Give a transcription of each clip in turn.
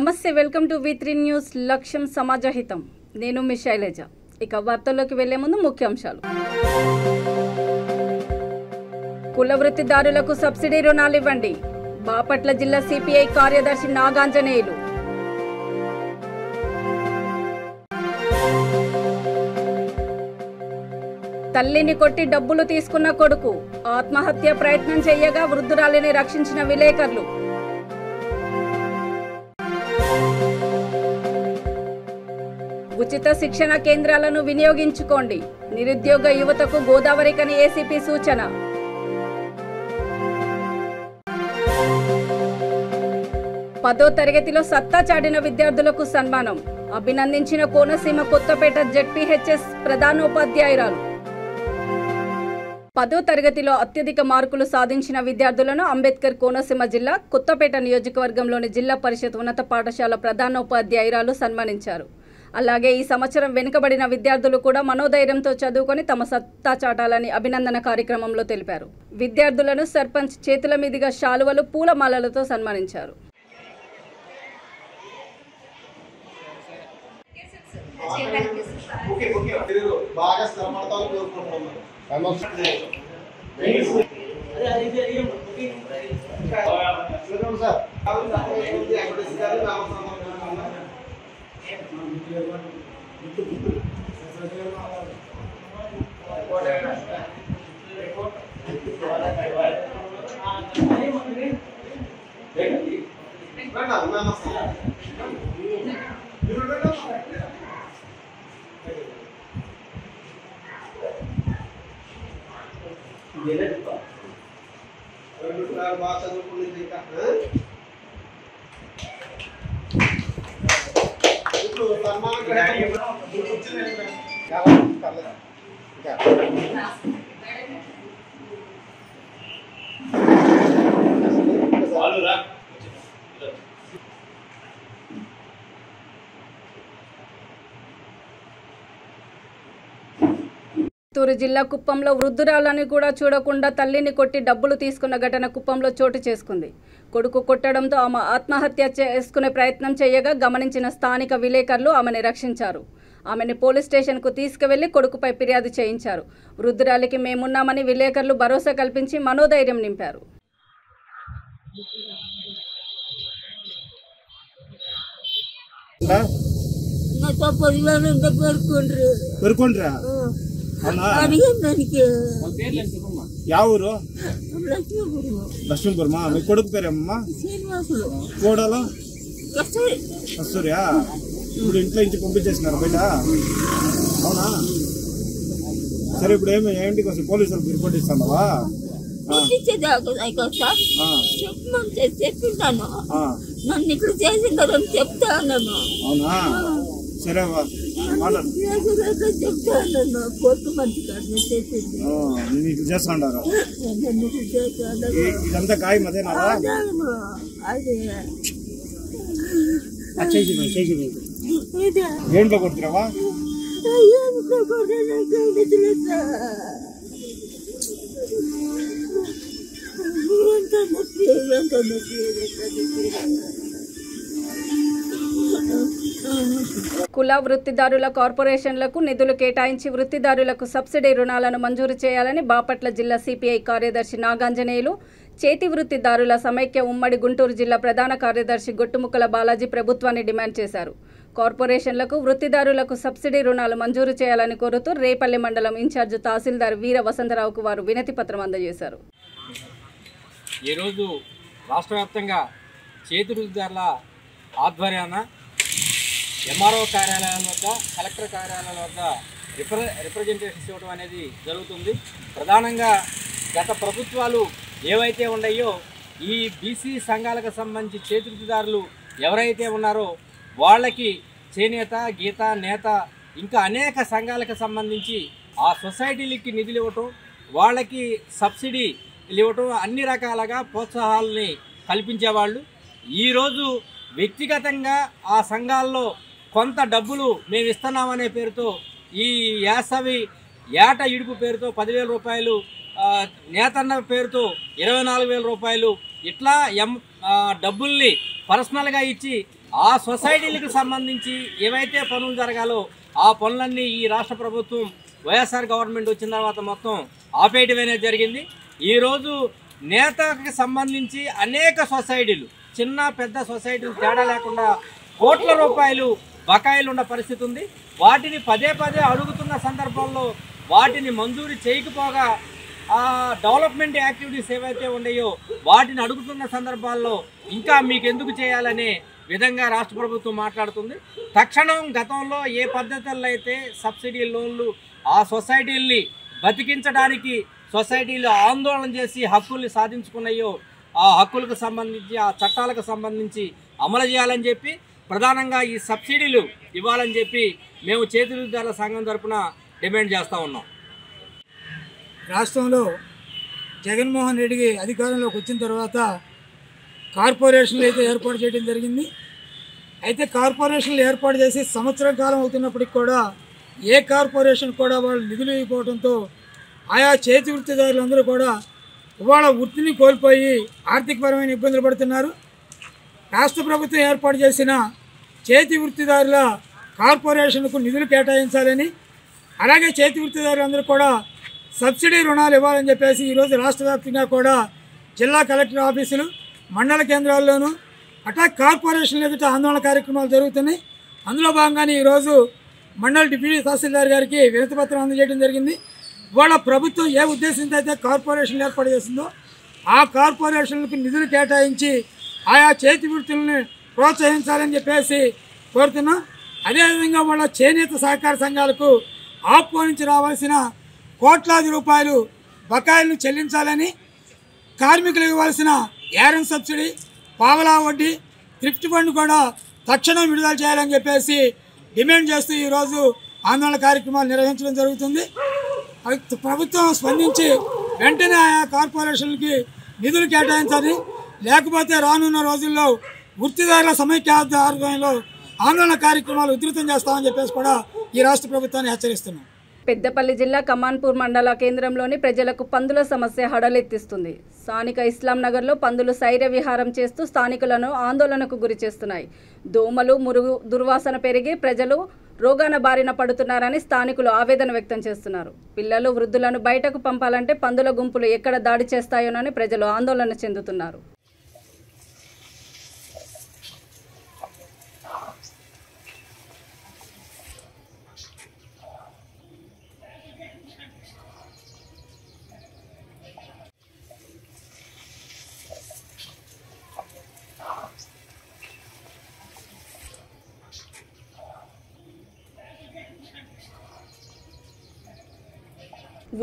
నమస్తే, welcome to V3 news. లక్ష్యం సమాజహితం. నేను మీ శైలజ. ఇక వార్తల్లోకి వెళ్లే ముందు ముఖ్యాంశాలు. కుల వృత్తిదారులకు సబ్సిడీ రుణాలు ఇవ్వండి. బాపట్ల జిల్లా సిపిఐ కార్యదర్శి నాగాంజనేయులు. తల్లిని కొట్టి డబ్బులు తీసుకున్న కొడుకు ఆత్మహత్య ప్రయత్నం చేయగా వృద్ధురాలిని రక్షించిన విలేకరులు. ఉచిత శిక్షణ కేంద్రాలను వినియోగించుకోండి. నిరుద్యోగ యువతకు గోదావరికని ఏసీపీ సూచన. పదో తరగతిలో సత్తా చాటిన విద్యార్థులకు సన్మానం. అభినందించిన కోనసీమ కొత్తపేట జెడ్పీహెచ్ఎస్ ప్రధానోపాధ్యాయురాలు. పదో తరగతిలో అత్యధిక మార్కులు సాధించిన విద్యార్థులను అంబేద్కర్ కోనసీమ జిల్లా కొత్తపేట నియోజకవర్గంలోని జిల్లా పరిషత్ ఉన్నత పాఠశాల ప్రధానోపాధ్యాయురాలు సన్మానించారు. అలాగే ఈ సంవత్సరం వెనుకబడిన విద్యార్థులు కూడా మనోధైర్యంతో చదువుకొని తమ సత్తా చాటాలని అభినందన కార్యక్రమంలో తెలిపారు. విద్యార్థులను సర్పంచ్ చేతుల మీదుగా శాలువలు, పూలమాలలతో సన్మానించారు. చిత్తూరు జిల్లా కుప్పంలో వృద్ధురాలని కూడా చూడకుండా తల్లిని కొట్టి డబ్బులు తీసుకున్న ఘటన కుప్పంలో చోటు చేసుకుంది. కొడుకు కొట్టడంతో ఆమె ఆత్మహత్య చేసుకునే ప్రయత్నం చేయగా గమనించిన స్థానిక విలేకరులు ఆమెను రక్షించారు. ఆమెను పోలీస్ స్టేషన్కు తీసుకువెళ్లి కొడుకుపై ఫిర్యాదు చేయించారు. వృద్ధురాలికి మేమున్నామని విలేకరులు భరోసా కల్పించి మనోధైర్యం నింపారు. ఊరు లక్ష్మీపురమా? మీ కొడుకు పేరేమ్మా? కోడలో కస్తూరియా? ఇప్పుడు ఇంట్లో నుంచి పంపించేసినారు బయట, అవునా? సరే, ఇప్పుడు ఏంటి కొంచెం పోలీసులకు రిపోర్ట్ ఇస్తావా? నన్ను ఇక్కడ చేసిందని చెప్తా ఉన్నాను. అవునా? సరే, చేస్తాడారు. ఇదంతా గాయం అదేనా? ఏంట్లో కొడుతున్నావా? కుల వృత్తిదారుల కార్పొరేషన్లకు నిధులు కేటాయించి వృత్తిదారులకు సబ్సిడీ రుణాలను మంజూరు చేయాలని బాపట్ల జిల్లా సిపిఐ కార్యదర్శి నాగాంజనేయులు, చేతి వృత్తిదారుల సమైక్య ఉమ్మడి గుంటూరు జిల్లా ప్రధాన కార్యదర్శి గొట్టుముక్కల బాలాజీ ప్రభుత్వాన్ని డిమాండ్ చేశారు. కార్పొరేషన్లకు వృత్తిదారులకు సబ్సిడీ రుణాలు మంజూరు చేయాలని కోరుతూ రేపల్లి మండలం ఇన్ఛార్జ్ తహసీల్దార్ వీర వసంతరావుకు వారు వినతి పత్రం అందజేశారు. ఈరోజు రాష్ట్ర వ్యాప్తంగా చేతి వృత్తిదారుల ఆధ్వర్యాన ఎంఆర్ఓ కార్యాలయాల వద్ద, కలెక్టర్ కార్యాలయాల వద్ద రిప్రజెంటేషన్స్ ఇవ్వడం అనేది జరుగుతుంది. ప్రధానంగా గత ప్రభుత్వాలు ఏవైతే ఉన్నాయో ఈ బీసీ సంఘాలకు సంబంధించి చేతి వృత్తిదారులు ఎవరైతే ఉన్నారో వాళ్ళకి చేనేత, గీత, నేత ఇంకా అనేక సంఘాలకు సంబంధించి ఆ సొసైటీలకి నిధులు ఇవ్వటం, వాళ్ళకి సబ్సిడీలు ఇవ్వటం, అన్ని రకాలుగా ప్రోత్సాహాలని కల్పించేవాళ్ళు. ఈరోజు వ్యక్తిగతంగా ఆ సంఘాల్లో కొంత డబ్బులు మేము ఇస్తున్నామనే పేరుతో ఈ యాసవి ఏట ఇడుపు పేరుతో 10,000 రూపాయలు, నేతన్న పేరుతో 24,000 రూపాయలు ఇట్లా డబ్బుల్ని పర్సనల్గా ఇచ్చి ఆ సొసైటీలకు సంబంధించి ఏవైతే పనులు జరగాలో ఆ పనులన్నీ ఈ రాష్ట్ర ప్రభుత్వం వైఎస్ఆర్ గవర్నమెంట్ వచ్చిన తర్వాత మొత్తం ఆపేయడం అనేది జరిగింది. ఈరోజు నేతకి సంబంధించి అనేక సొసైటీలు, చిన్న పెద్ద సొసైటీలు తేడా లేకుండా కోట్ల రూపాయలు బకాయిలు ఉన్న పరిస్థితి ఉంది. వాటిని పదే పదే అడుగుతున్న సందర్భంలో వాటిని మంజూరు చేయకపోగా డెవలప్మెంట్ యాక్టివిటీస్ ఏవైతే ఉన్నాయో వాటిని అడుగుతున్న సందర్భాల్లో ఇంకా మీకు ఎందుకు చేయాలనే విధంగా రాష్ట్ర ప్రభుత్వం మాట్లాడుతుంది. తక్షణం గతంలో ఏ పద్ధతుల్లో అయితే సబ్సిడీ లోన్లు ఆ సొసైటీల్ని బతికించడానికి సొసైటీలు ఆందోళన చేసి హక్కుల్ని సాధించుకున్నాయో ఆ హక్కులకు సంబంధించి ఆ చట్టాలకు సంబంధించి అమలు చేయాలని చెప్పి, ప్రధానంగా ఈ సబ్సిడీలు ఇవ్వాలని చెప్పి మేము చేతివృత్తిదారుల సంఘం తరఫున డిమాండ్ చేస్తూ ఉన్నాం. రాష్ట్రంలో జగన్మోహన్ రెడ్డి అధికారంలోకి వచ్చిన తర్వాత కార్పొరేషన్లు అయితే ఏర్పాటు చేయడం జరిగింది. అయితే కార్పొరేషన్లు ఏర్పాటు చేసి సంవత్సరం కాలం అవుతున్నప్పటికి కూడా ఏ కార్పొరేషన్ కూడా వాళ్ళు నిధులు ఇవ్వకపోవడంతో ఆయా చేతి వృత్తిదారులందరూ కూడా ఇవాళ వృత్తిని కోల్పోయి ఆర్థికపరమైన ఇబ్బందులు పడుతున్నారు. రాష్ట్ర ప్రభుత్వం ఏర్పాటు చేసిన చేతి వృత్తిదారుల కార్పొరేషన్కు నిధులు కేటాయించాలని, అలాగే చేతి వృత్తిదారులందరూ కూడా సబ్సిడీ రుణాలు ఇవ్వాలని చెప్పేసి ఈరోజు రాష్ట్ర వ్యాప్తంగా కూడా జిల్లా కలెక్టర్ ఆఫీసులు, మండల కేంద్రాల్లోనూ అట్లా కార్పొరేషన్లు ఎదుట ఆందోళన కార్యక్రమాలు జరుగుతున్నాయి. అందులో భాగంగానే ఈరోజు మండల డిప్యూటీ తహసీల్దార్ గారికి వినతిపత్రం అందజేయడం జరిగింది. ఇవాళ ప్రభుత్వం ఏ ఉద్దేశంతో అయితే కార్పొరేషన్లు ఏర్పాటు చేసిందో ఆ కార్పొరేషన్లకు నిధులు కేటాయించి ఆయా చేతి వృత్తులను ప్రోత్సహించాలని చెప్పేసి కోరుతున్నాం. అదేవిధంగా వాళ్ళ చేనేత సహకార సంఘాలకు ఆప్కో నుంచి రావాల్సిన కోట్లాది రూపాయలు బకాయిలను చెల్లించాలని, కార్మికులకు ఇవ్వాల్సిన యారన్ సబ్సిడీ, పావలా వడ్డీ, థ్రిఫ్ట్ ఫండ్ కూడా తక్షణం విడుదల చేయాలని చెప్పేసి డిమాండ్ చేస్తూ ఈరోజు ఆందోళన కార్యక్రమాలు నిర్వహించడం జరుగుతుంది. ప్రభుత్వం స్పందించి వెంటనే ఆయా కార్పొరేషన్లకి నిధులు కేటాయించాలి, లేకపోతే రానున్న రోజుల్లో వృత్తిదారుల సమైక్య ఆధ్వర్యంలో ఆందోళన కార్యక్రమాలు ఉధృతం చేస్తామని చెప్పేసి కూడా ఈ రాష్ట్ర ప్రభుత్వాన్ని హెచ్చరిస్తున్నాం. పెద్దపల్లి జిల్లా కమాన్పూర్ మండల కేంద్రంలోని ప్రజలకు పందుల సమస్య హడలెత్తిస్తుంది. స్థానిక ఇస్లాం నగర్లో పందులు శైర్య విహారం చేస్తూ స్థానికులను ఆందోళనకు గురి చేస్తున్నాయి. దోమలు, మురుగు దుర్వాసన పెరిగి ప్రజలు రోగాన బారిన పడుతున్నారని స్థానికులు ఆవేదన వ్యక్తం చేస్తున్నారు. పిల్లలు, వృద్ధులను బయటకు పంపాలంటే పందుల గుంపులు ఎక్కడ దాడి చేస్తాయోనని ప్రజలు ఆందోళన చెందుతున్నారు.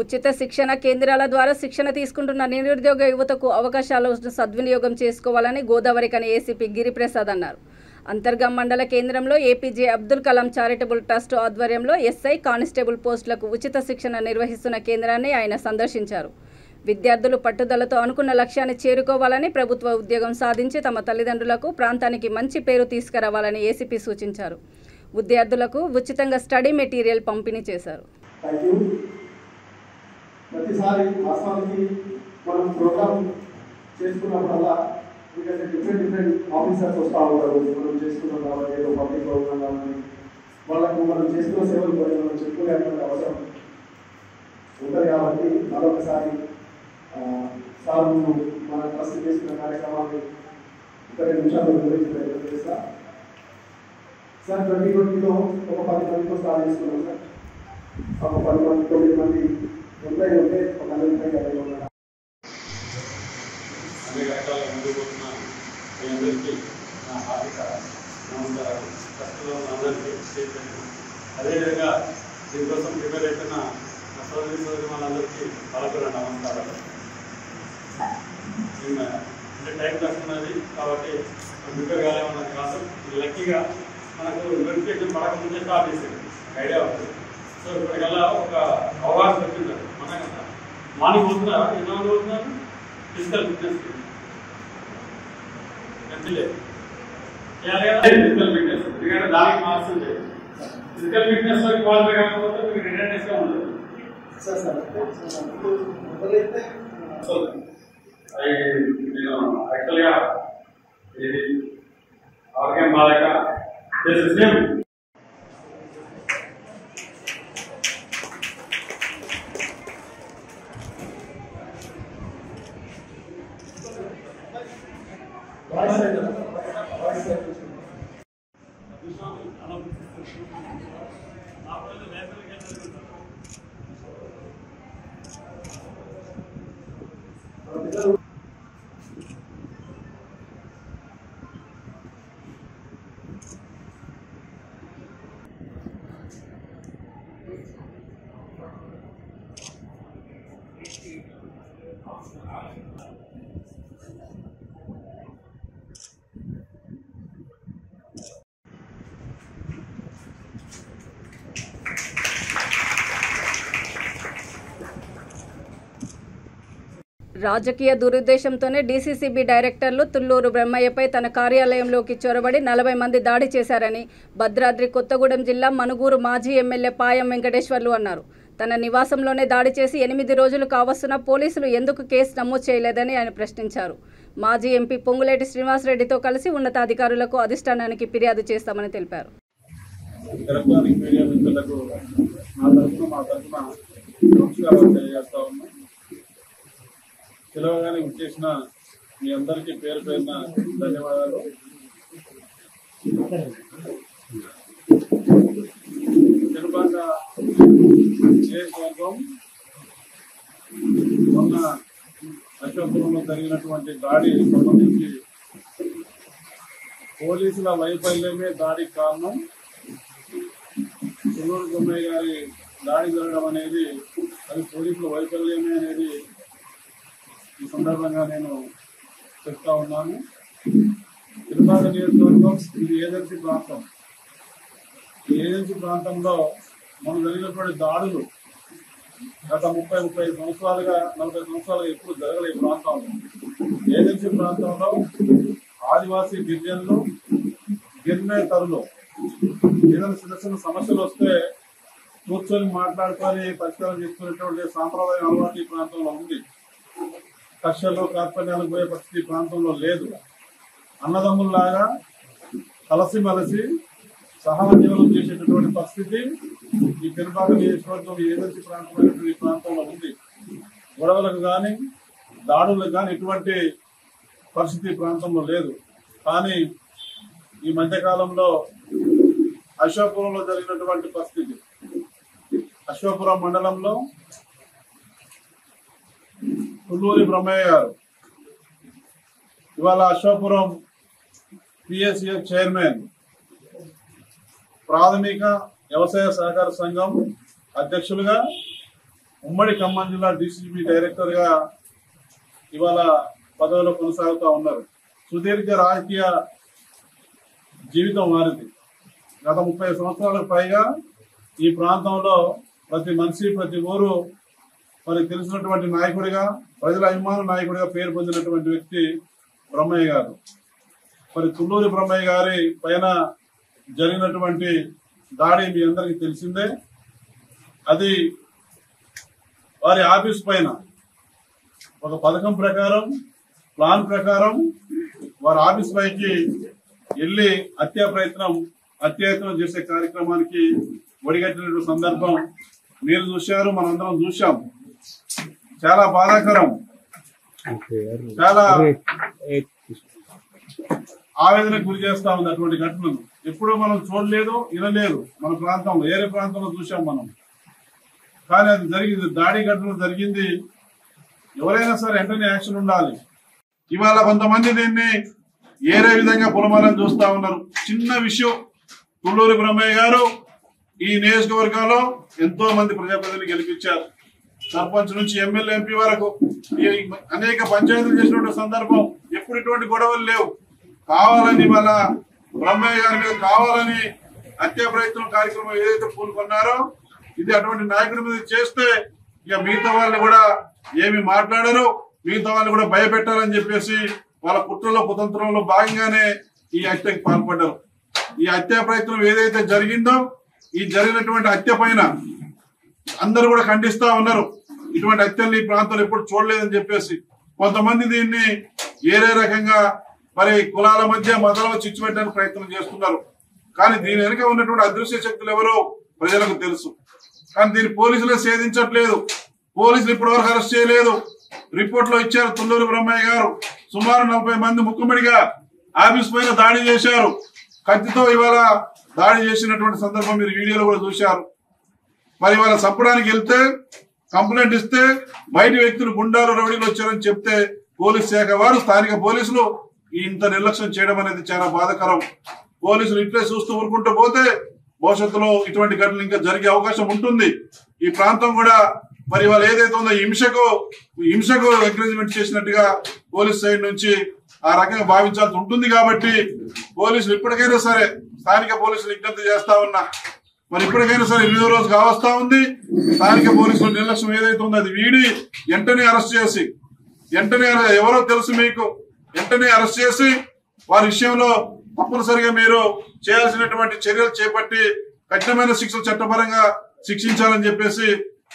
ఉచిత శిక్షణ కేంద్రాల ద్వారా శిక్షణ తీసుకుంటున్న నిరుద్యోగ యువతకు అవకాశాలను సద్వినియోగం చేసుకోవాలని గోదావరికని ఏసీపీ గిరిప్రసాద్ అన్నారు. అంతర్గం మండల కేంద్రంలో APJ Abdul Kalam charitable trust ఆధ్వర్యంలో ఎస్ఐ, కానిస్టేబుల్ పోస్టులకు ఉచిత శిక్షణ నిర్వహిస్తున్న కేంద్రాన్ని ఆయన సందర్శించారు. విద్యార్థులు పట్టుదలతో అనుకున్న లక్ష్యాన్ని చేరుకోవాలని, ప్రభుత్వ ఉద్యోగం సాధించి తమ తల్లిదండ్రులకు, ప్రాంతానికి మంచి పేరు తీసుకురావాలని ఏసీపీ సూచించారు. విద్యార్థులకు ఉచితంగా స్టడీ మెటీరియల్ పంపిణీ చేశారు. ప్రతిసారి వాస్తవానికి మనం ప్రోగ్రామ్ చేసుకున్నప్పుడల్లా ఎందుకంటే డిఫరెంట్ ఆఫీసర్స్ వస్తూ ఉంటారు. మనం చేసుకున్నాం కాబట్టి ఏదో పబ్లిక్ ప్రోగ్రామ్ కాబట్టి వాళ్ళకు మనం చేస్తున్న సేవలు కొన్ని మనం చెప్పుకునేటువంటి అవసరం ఉంటుంది. కాబట్టి మరొకసారి సార్ మన ట్రస్ట్ చేస్తున్న కార్యక్రమాన్ని 2 నిమిషాలు గురించి ప్రయత్నం చేస్తా. సార్ 2020లో ఒక 10 మందితో స్టార్ట్ చేసుకున్నాం సార్. ఒక 10 మంది 9 మంది ఉంటే ఒక 40 ఉన్నారు. అన్ని రకాల ముందు పోతున్న మీ అందరికీ నా హార్దిక నమస్కారాలు. ప్రస్తుతం అందరికీ అదేవిధంగా దీనికోసం ప్రిపేర్ అవుతున్న నా సోదరి వాళ్ళందరికీ వాళ్ళకు నా నమస్కారాలు. అంటే టైం తక్కున్నది కాబట్టి ప్రిపేర్ కాలేమన్నది కాదు. లక్కీగా మనకు నోటిఫికేషన్ పడకముందే స్టార్ట్ చేసేది ఐడియా ఉంటుంది. సో ఇప్పటికల్లా ఒక అవగాహన వచ్చింది. మనకంతా మార్నింగ్ పోతున్నారా? ఎన్నో పోతున్నారు? ఫిజికల్ ఫిట్నెస్ లేదు, ఫిజికల్ ఫిట్నెస్. ఎందుకంటే దానికి మార్క్స్ ఉంటాయి. ఫిజికల్ ఫిట్నెస్ లో క్వాలిఫై కాకపోతే మీకు రిటర్నెస్ గా ఉండదు. యాక్చువల్గా ఇది ఆరోగ్యం బాగా చేసేసి రాజకీయ దురుద్దేశంతోనే డీసీసీబీ డైరెక్టర్లు తుళ్లూరు బ్రహ్మయ్యపై తన కార్యాలయంలోకి చొరబడి 40 మంది దాడి చేశారని భద్రాద్రి కొత్తగూడెం జిల్లా మనుగూరు మాజీ ఎమ్మెల్యే పాయం వెంకటేశ్వర్లు అన్నారు. తన నివాసంలోనే దాడి చేసి 8 రోజులు కావస్తున్న పోలీసులు ఎందుకు కేసు నమోదు చేయలేదని ఆయన ప్రశ్నించారు. మాజీ ఎంపీ పొంగులేటి శ్రీనివాసరెడ్డితో కలిసి ఉన్నతాధికారులకు అధిష్టానానికి ఫిర్యాదు చేస్తామని తెలిపారు. పిలవగానే వచ్చేసిన మీ అందరికీ పేరు పేరున ధన్యవాదాలు. తిరుపతి నియోజకవర్గం మొన్న అశోకపురంలో జరిగినటువంటి దాడికి సంబంధించి పోలీసుల వైఫల్యమే దాడికి కారణం. తుళ్లూరు బొమ్మయ్య గారి దాడి జరగడం అనేది అది పోలీసుల వైఫల్యమే అనేది ఈ సందర్భంగా నేను చెప్తా ఉన్నాను. తిరుపతి నియోజకవర్గం ఇది ఏజెన్సీ ప్రాంతం. ఈ ఏజెన్సీ ప్రాంతంలో మనం జరిగినటువంటి దాడులు గత 30-35 సంవత్సరాలుగా 40 సంవత్సరాలుగా ఎప్పుడు జరగలేదు. ఈ ప్రాంతంలో ఏజెన్సీ ప్రాంతంలో ఆదివాసీ గిరిజనులు గిరిజనేతరులు ఏదైనా చిన్న చిన్న సమస్యలు వస్తే కూర్చొని మాట్లాడుకొని పరిష్కారం చేసుకునేటువంటి సాంప్రదాయ అలవాటు ఈ ప్రాంతంలో ఉంది. కక్షల్లో కార్పణ్యాలకు పోయే పరిస్థితి ప్రాంతంలో లేదు. అన్నదమ్ముల్లాగా కలిసిమెలిసి సహజీవనం చేసేటటువంటి పరిస్థితి ఈ తిరుపతి నియోజకవర్గం ఏజెన్సీ ప్రాంతమైనటువంటి ఈ ప్రాంతంలో ఉంది. గొడవలకు కానీ దాడులకు కానీ ఎటువంటి పరిస్థితి ప్రాంతంలో లేదు. కానీ ఈ మధ్యకాలంలో అశోకపురంలో జరిగినటువంటి పరిస్థితి, అశోకపురం మండలంలో తుళ్లూరి బ్రహ్మయ్య గారు ఇవాళ అశోకపురం పిఎస్సిఎఫ్ చైర్మన్, ప్రాథమిక వ్యవసాయ సహకార సంఘం అధ్యక్షులుగా, ఉమ్మడి ఖమ్మం జిల్లా డీసీబీ డైరెక్టర్ గా ఇవాళ పదవిలో కొనసాగుతూ ఉన్నారు. సుదీర్ఘ రాజకీయ జీవితం వారిది. గత 30 సంవత్సరాలకు పైగా ఈ ప్రాంతంలో ప్రతి మనిషి ప్రతి ఊరు మనకు తెలిసినటువంటి నాయకుడిగా, ప్రజల అభిమాన నాయకుడిగా పేరు పొందినటువంటి వ్యక్తి బ్రహ్మయ్య గారు. మరి తుళ్లూరి బ్రహ్మయ్య గారి పైన జరిగినటువంటి దాడి మీ అందరికీ తెలిసిందే. అది వారి ఆఫీస్ పైన ఒక పథకం ప్రకారం, ప్లాన్ ప్రకారం వారి ఆఫీస్ పైకి వెళ్లి హత్యాయత్నం చేసే కార్యక్రమానికి ఒడిగట్టినటువంటి సందర్భం మీరు చూశారు, మనందరం చూశాం. చాలా బాధాకరం, చాలా ఆవేదనకు గురి చేస్తా ఉంది అటువంటి ఘటనలు. ఎప్పుడూ మనం చూడలేదు, వినలేదు. మన ప్రాంతంలో వేరే ప్రాంతంలో చూసాం మనం. కానీ అది జరిగింది, దాడి ఘటన జరిగింది. ఎవరైనా సరే వెంటనే యాక్షన్ ఉండాలి. ఇవాళ కొంతమంది దీన్ని ఏరే విధంగా పులమాలని చూస్తా ఉన్నారు. చిన్న విషయం, తుళ్లూరి బ్రహ్మయ్య గారు ఈ నియోజకవర్గంలో ఎంతో మంది ప్రజాప్రతినిధులు గెలిపించారు. సర్పంచ్ నుంచి ఎమ్మెల్యే, ఎంపీ వరకు అనేక పంచాయతీలు చేసినటువంటి సందర్భం. ఎప్పుడు ఇటువంటి గొడవలు లేవు. కావాలని వాళ్ళ బ్రహ్మయ్య గారి మీద కావాలని హత్యా ప్రయత్నం కార్యక్రమం ఏదైతే పూనుకున్నారో, ఇది అటువంటి నాయకుడి మీద చేస్తే ఇక మిగతా వాళ్ళు కూడా ఏమి మాట్లాడరు, మిగతా వాళ్ళు కూడా భయపెట్టాలని చెప్పేసి వాళ్ళ కుట్రలో కుతంత్రంలో భాగంగానే ఈ హత్యకు పాల్పడ్డారు. ఈ హత్యా ప్రయత్నం ఏదైతే జరిగిందో, ఈ జరిగినటువంటి హత్య పైన అందరూ కూడా ఖండిస్తా ఉన్నారు. ఇటువంటి హత్యలు ఈ ప్రాంతంలో ఎప్పుడు చూడలేదని చెప్పేసి కొంతమంది దీన్ని ఏరే రకంగా మరి కులాల మధ్య మతలను చిచ్చు పెట్టడానికి ప్రయత్నం చేస్తున్నారు. కానీ దీని వెనుక ఉన్నటువంటి అదృశ్య శక్తులు ఎవరో ప్రజలకు తెలుసు. కానీ దీన్ని పోలీసులే ఛేదించట్లేదు. పోలీసులు ఇప్పటివరకు అరెస్ట్ చేయలేదు. రిపోర్ట్ లో ఇచ్చారు, తుళ్ళూరు బ్రహ్మయ్య గారు సుమారు 40 మంది ముక్కుమడిగా ఆఫీస్ పైన దాడి చేశారు. కత్తితో ఇవాళ దాడి చేసినటువంటి సందర్భం మీరు వీడియోలో కూడా చూశారు. మరి ఇవాళ చంపడానికి వెళ్తే కంప్లైంట్ ఇస్తే బయట వ్యక్తులు గుండాలు రౌడీలు వచ్చారని చెప్తే పోలీస్ శాఖ వారు స్థానిక పోలీసులు ఇంత నిర్లక్ష్యం చేయడం అనేది చాలా బాధాకరం. పోలీసులు ఇట్లే చూస్తూ ఊరుకుంటూ పోతే భవిష్యత్తులో ఇటువంటి ఘటనలు ఇంకా జరిగే అవకాశం ఉంటుంది. ఈ ప్రాంతం కూడా మరి ఇవాళ ఏదైతే ఉందో హింసకు ఎంకరేజ్మెంట్ చేసినట్టుగా పోలీస్ సైడ్ నుంచి ఆ రకంగా భావించాల్సి ఉంటుంది. కాబట్టి పోలీసులు ఇప్పటికైనా సరే స్థానిక పోలీసులు విజ్ఞప్తి చేస్తా ఉన్నా, మరి ఇప్పటికైనా సరే 8వ రోజు కావస్తా ఉంది. స్థానిక పోలీసులు నిర్లక్ష్యం ఏదైతే ఉందో అది వీడి వెంటనే అరెస్ట్ చేసి, వెంటనే ఎవరో తెలుసు మీకు, వెంటనే అరెస్ట్ చేసి వారి విషయంలో తప్పనిసరిగా మీరు చేయాల్సినటువంటి చర్యలు చేపట్టి కఠినమైన శిక్షలు చట్టపరంగా శిక్షించాలని చెప్పేసి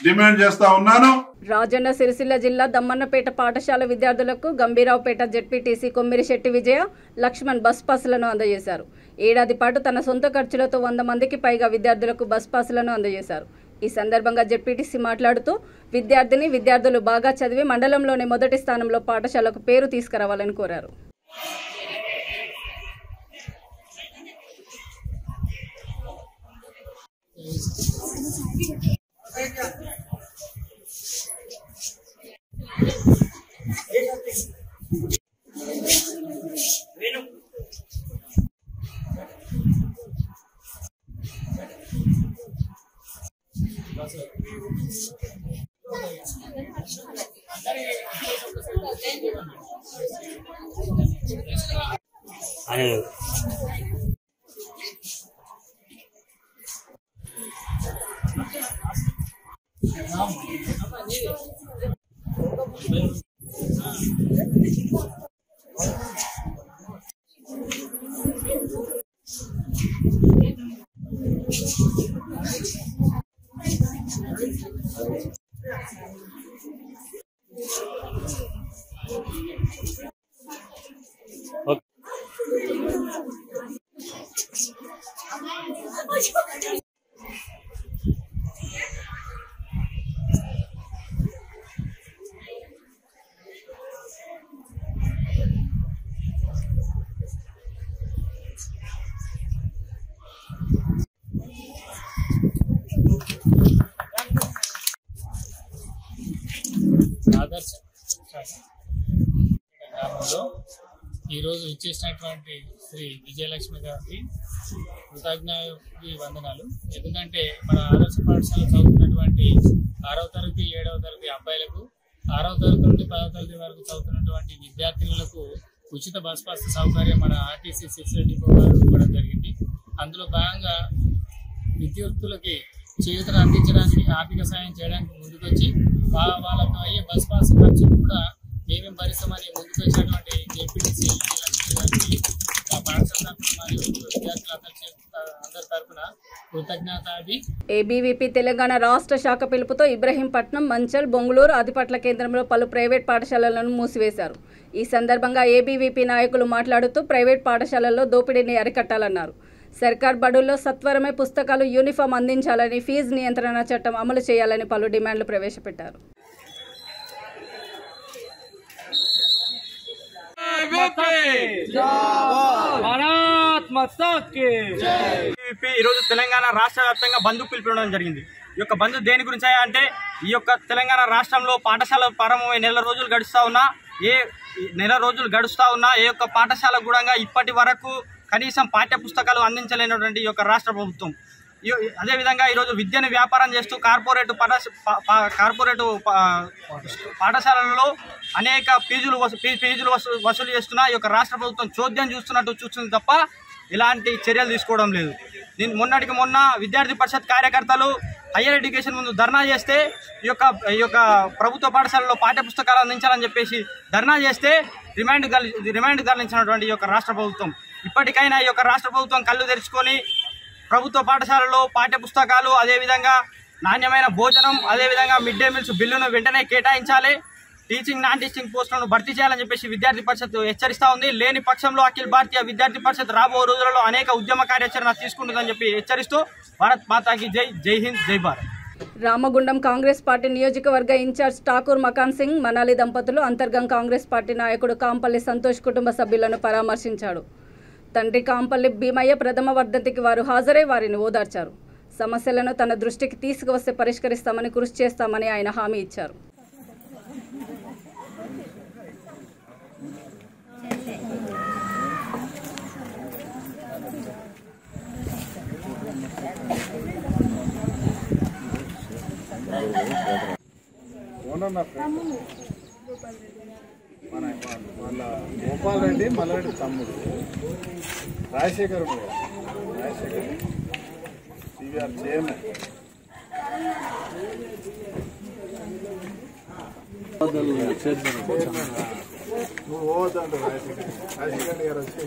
డిమాండ్ చేస్తా ఉన్నాను. రాజన్న సిరిసిల్ల జిల్లా దమ్మన్నపేట పాఠశాల విద్యార్థులకు గంభీరావుపేట జెడ్పీటీసీ కొమ్మిరిశెట్టి విజయ లక్ష్మణ్ బస్ పాసులను అందజేశారు. ఏడాది పాటు తన సొంత ఖర్చులతో 100 మందికి పైగా విద్యార్థులకు బస్ పాసులను అందజేశారు. ఈ సందర్భంగా జెడ్పీటీసీ మాట్లాడుతూ విద్యార్థులు బాగా చదివి మండలంలోని మొదటి స్థానంలో పాఠశాలకు పేరు తీసుకురావాలని కోరారు. ఆదర్శ గ్రామంలో ఈరోజు ఇచ్చేసినటువంటి శ్రీ విజయలక్ష్మి గారికి కృతజ్ఞతలు వందనాలు. ఎందుకంటే మన ఆదర్శ పాఠశాల చదువుతున్నటువంటి 6వ తరగతి 7వ తరగతి అబ్బాయిలకు, 6వ తరగతి నుండి 10వ తరగతి వరకు చదువుతున్నటువంటి విద్యార్థినులకు ఉచిత బస్ పాస్ సౌకర్యం మన ఆర్టీసీ సిరిసిల్ల డిపో వారు ఇవ్వడం జరిగింది. అందులో భాగంగా విద్యార్థులకి చేయూతను అందించడానికి, ఆర్థిక సాయం చేయడానికి ముందుకొచ్చి వాళ్ళకు అయ్యే బస్ పాస్ ఖర్చులు కూడా మేమే భరిస్తామని ముందుకొచ్చినటువంటి జెడ్పీటీసీ లక్ష్మి గారికి ఆ పాఠశాల తరఫున మరియు విద్యార్థులందరి తరఫున కృతజ్ఞతాది. ఏబీవీపీ తెలంగాణ రాష్ట్ర శాఖ పిలుపుతో ఇబ్రహీంపట్నం, మంచల్, బొంగుళూరు, ఆదిపట్ల కేంద్రంలో పలు ప్రైవేట్ పాఠశాలలను మూసివేశారు. ఈ సందర్భంగా ఏబీవీపీ నాయకులు మాట్లాడుతూ ప్రైవేట్ పాఠశాలల్లో దోపిడీని అరికట్టాలన్నారు. సర్కార్ బడుల్లో సత్వరమే పుస్తకాలు, యూనిఫామ్ అందించాలని, ఫీజు నియంత్రణ చట్టం అమలు చేయాలని పలు డిమాండ్లు ప్రవేశపెట్టారు. ఈరోజు తెలంగాణ రాష్ట్ర వ్యాప్తంగా బంద్ పిలుపుకోవడం జరిగింది. ఈ యొక్క బంద్ దేని గురించి అంటే ఈ యొక్క తెలంగాణ రాష్ట్రంలో పాఠశాల ప్రారంభమై నెల రోజులు గడుస్తా ఉన్నా ఏ యొక్క పాఠశాల కూడా ఇప్పటి వరకు కనీసం పాఠ్య పుస్తకాలు అందించలేనటువంటి ఈ యొక్క రాష్ట్ర ప్రభుత్వం. అదేవిధంగా ఈరోజు విద్యను వ్యాపారం చేస్తూ కార్పొరేట్ పాఠశాలలలో అనేక ఫీజులు వసూలు చేస్తున్నా ఈ యొక్క రాష్ట్ర ప్రభుత్వం చోద్యం చూస్తుంది తప్ప ఇలాంటి చర్యలు తీసుకోవడం లేదు. మొన్నటికి మొన్న విద్యార్థి పరిషత్ కార్యకర్తలు హయ్యర్ ఎడ్యుకేషన్ ముందు ధర్నా చేస్తే ఈ యొక్క ప్రభుత్వ పాఠశాలలో పాఠ్య పుస్తకాలు అందించాలని చెప్పేసి ధర్నా చేస్తే రిమాండ్ తరలించినటువంటి ఈ యొక్క రాష్ట్ర ప్రభుత్వం ఇప్పటికైనా ఈ యొక్క రాష్ట్ర ప్రభుత్వం కళ్ళు తెరుచుకొని ప్రభుత్వ పాఠశాలలో పాఠ్య పుస్తకాలు, అదేవిధంగా నాణ్యమైన భోజనం, అదేవిధంగా మిడ్ డే మీల్స్ బిల్లును వెంటనే కేటాయించాలి. టీచింగ్ నాన్ టీచింగ్ పోస్టులను భర్తీ చేయాలని చెప్పేసి విద్యార్థి పరిషత్ హెచ్చరిస్తా ఉంది. లేని పక్షంలో అఖిల భారతీయ విద్యార్థి పరిషత్ రాబో రోజులలో అనేక ఉద్యమ కార్యాచరణ తీసుకుంటుందని చెప్పి హెచ్చరిస్తూ భారత్ మాతాకి జై, జై హింద్, జై భారత్. రామగుండం కాంగ్రెస్ పార్టీ నియోజకవర్గ ఇన్ఛార్జ్ ఠాకూర్ మకాన్ సింగ్ మనాలి దంపతులు అంతర్గం కాంగ్రెస్ పార్టీ నాయకుడు కాంపల్లి సంతోష్ కుటుంబ సభ్యులను పరామర్శించాడు. తండ్రి కాంపల్లి భీమయ్య ప్రథమ వర్ధంతికి వారు హాజరై వారిని ఓదార్చారు. సమస్యలను తన దృష్టికి తీసుకువస్తే పరిష్కరిస్తామని, కృషి చేస్తామని ఆయన హామీ ఇచ్చారు. వాళ్ళ గోపాల్ రెడ్డి మల్లారెడ్డి తమ్ముడు రాజశేఖర్ సివిఆర్ చైర్మన్. నువ్వు పోవద్దంట రాజశేఖర్ గారు వచ్చి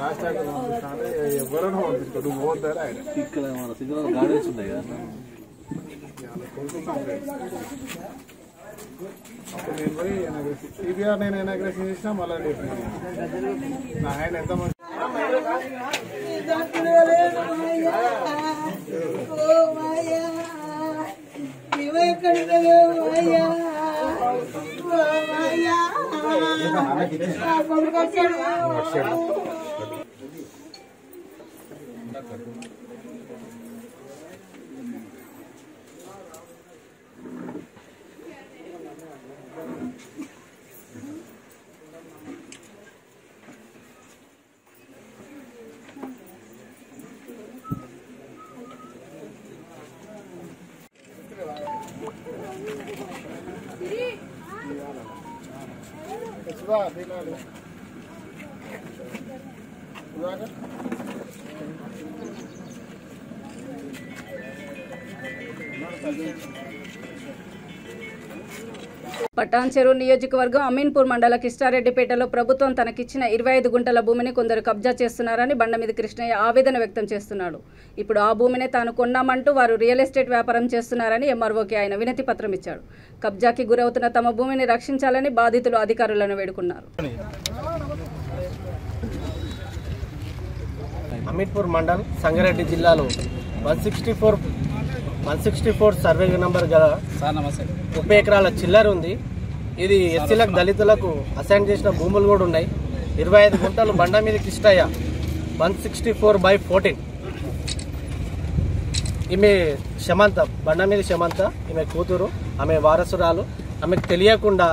రాజశేఖర్ పంపిస్తానే ఎవరైనా పంపిస్తాడు, నువ్వు పోవద్దారా ఆయన ఇక్కడ మన సిగ్నల్ గార్డెన్స్ ఉన్నాయి కదా అప్పుడు నేను పోయి సిబిఆర్ నేను ఇనాగ్రేషన్ చేసినా మళ్ళీ నా ఆయన ఎంత మంది పటాన్ చెరువు నియోజకవర్గం అమీన్పూర్ మండల కిష్టారెడ్డిపేటలో ప్రభుత్వం తనకిచ్చిన 25 గుంటల భూమిని కొందరు కబ్జా చేస్తున్నారని బండమీది కృష్ణయ్య ఆవేదన వ్యక్తం చేస్తున్నాడు. ఇప్పుడు ఆ భూమిని తాను కొన్నామంటూ వారు రియల్ ఎస్టేట్ వ్యాపారం చేస్తున్నారని ఎంఆర్ఓకి ఆయన వినతి పత్రం ఇచ్చాడు. కబ్జాకి గురవుతున్న తమ భూమిని రక్షించాలని బాధితులు అధికారులను వేడుకున్నారు. అమీన్పూర్ మండల్ సంగారెడ్డి జిల్లాలో 164 సర్వే నంబర్ గల 30 ఎకరాల చిల్లర ఉంది. ఇది ఎస్సీలకు దళితులకు అసైన్ చేసిన భూములు కూడా ఉన్నాయి. 25 గుంటలు బండమీది కృష్ణయ్య 164/14. ఈమె శమంత, బండమీది శమంత, ఈమె కూతురు, ఆమె వారసురాలు. ఆమెకు తెలియకుండా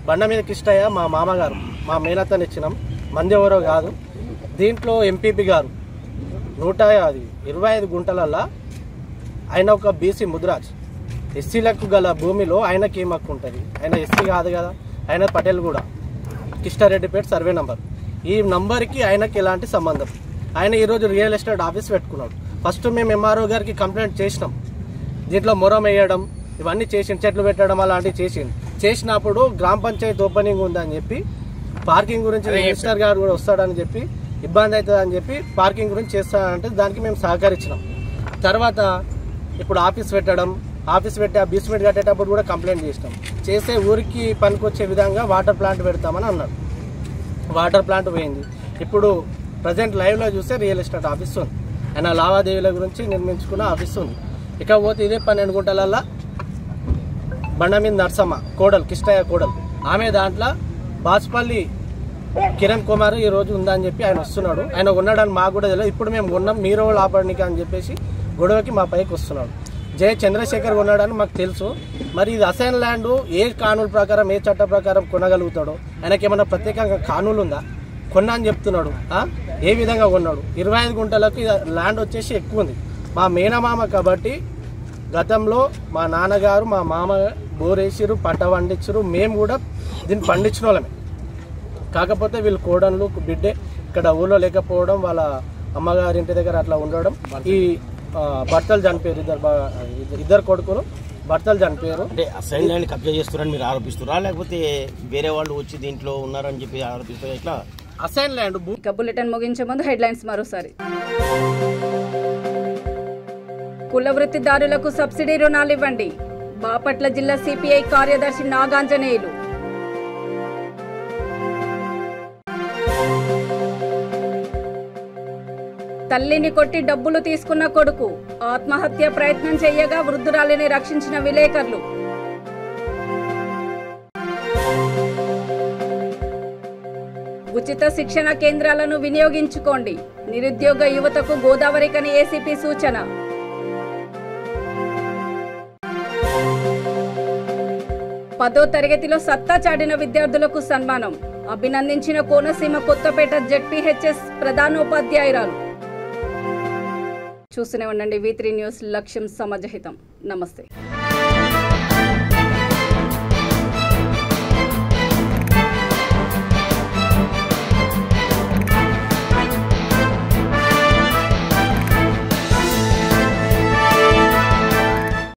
బండమీది కృష్ణయ్య మా మామగారు, మా మేనత్తనిచ్చినాం, మంది ఎవరో కాదు. దీంట్లో ఎంపీపీ గారు 125 గుంటలల్లా ఆయన ఒక బీసీ ముద్రాజ్, ఎస్సీలకు గల భూమిలో ఆయనకి ఏం హక్కు ఉంటుంది? ఆయన ఎస్సీ కాదు కదా, ఆయన పటేల్ కూడా. కిష్టారెడ్డిపేట సర్వే నంబర్, ఈ నంబర్కి ఆయనకి ఎలాంటి సంబంధం? ఆయన ఈరోజు రియల్ ఎస్టేట్ ఆఫీస్ పెట్టుకున్నాడు. ఫస్ట్ మేము ఎంఆర్ఓ గారికి కంప్లైంట్ చేసినాం. దీంట్లో మొరం వేయడం ఇవన్నీ చేసిండు, చెట్లు పెట్టడం అలాంటివి చేసినప్పుడు గ్రామ పంచాయతీ ఓపెనింగ్ ఉందని చెప్పి, పార్కింగ్ గురించి మినిస్టర్ గారు కూడా వస్తాడని చెప్పి, ఇబ్బంది అవుతుందని చెప్పి పార్కింగ్ గురించి చేస్తానంటే దానికి మేము సహకరించినాం. తర్వాత ఇప్పుడు ఆఫీస్ పెట్టి ఆ బేస్మెంట్ కట్టేటప్పుడు కూడా కంప్లైంట్ చేసినాం. చేసే ఊరికి పనికొచ్చే విధంగా వాటర్ ప్లాంట్ పెడతామని అన్నాడు. వాటర్ ప్లాంట్ పోయింది. ఇప్పుడు ప్రజెంట్ లైవ్లో చూస్తే రియల్ ఎస్టేట్ ఆఫీస్ ఉంది. ఆయన లావాదేవీల గురించి నిర్మించుకున్న ఆఫీస్ ఉంది. ఇకపోతే ఇదే 12 గుంటలల్లా బండమీది నర్సమ్మ కోడలు, కిష్టయ్య కోడలు, ఆమె దాంట్లో బాచుపల్లి కిరణ్ కుమార్ ఈరోజు ఉందని చెప్పి ఆయన వస్తున్నాడు. ఆయన ఉన్నాడని మాకు కూడా తెలియదు. ఇప్పుడు మేము ఉన్నాం, మీరు ఆపడానికి అని చెప్పేసి గొడవకి మా పైకి వస్తున్నాడు. జయ చంద్రశేఖర్ ఉన్నాడని మాకు తెలుసు. మరి ఇది అసైన్ ల్యాండ్ ఏ కానూలు ప్రకారం, ఏ చట్ట ప్రకారం కొనగలుగుతాడో? ఆయనకి ఏమన్నా ప్రత్యేకంగా కానూలు ఉందా? కొన్నా అని చెప్తున్నాడు. ఏ విధంగా కొన్నాడు? 25 గుంటలకు ల్యాండ్ వచ్చేసి ఎక్కువ ఉంది. మా మేనమామ కాబట్టి గతంలో మా నాన్నగారు, మా మామ బోరేసిరు, పంట పండించరు. మేము కూడా దీన్ని పండించిన వాళ్ళమే. కాకపోతే వీళ్ళు కోడళ్ళు బిడ్డే ఇక్కడ ఊళ్ళో లేకపోవడం, వాళ్ళ అమ్మగారి ఇంటి దగ్గర అట్లా ఉండడం, ఈ భర్తలు చనిపోయారు. ఇద్దరు కొడుకులు భర్తలు చనిపోయారు. అంటే అసైన్ ల్యాండ్ కబ్జా చేస్తున్నారని మీరు ఆరోపిస్తున్నారా, లేకపోతే వేరే వాళ్ళు వచ్చి దీంట్లో ఉన్నారని చెప్పి ఆరోపిస్తారా? ఇట్లా అసైన్ ల్యాండ్. బులెటిన్ ముగించే ముందు హెడ్లైన్స్ మరోసారి. కుల వృత్తిదారులకు సబ్సిడీ రుణాలు ఇవ్వండి. బాపట్ల జిల్లా సిపిఐ కార్యదర్శి నాగాంజనేయులు. తల్లిని కొట్టి డబ్బులు తీసుకున్న కొడుకు ఆత్మహత్య ప్రయత్నం చేయగా వృద్ధురాలిని రక్షించిన విలేకరులు. ఉచిత శిక్షణ కేంద్రాలను వినియోగించుకోండి. నిరుద్యోగ యువతకు గోదావరికని ఏసీపీ సూచన. పదో తరగతిలో సత్తా చాటిన విద్యార్థులకు సన్మానం. అభినందించిన కోనసీమ కొత్తపేట జెడ్పీహెచ్ఎస్ ప్రధానోపాధ్యాయురాలు. చూస్తూనే ఉండండి V3 న్యూస్, లక్ష్యం సమాజహితం. నమస్తే.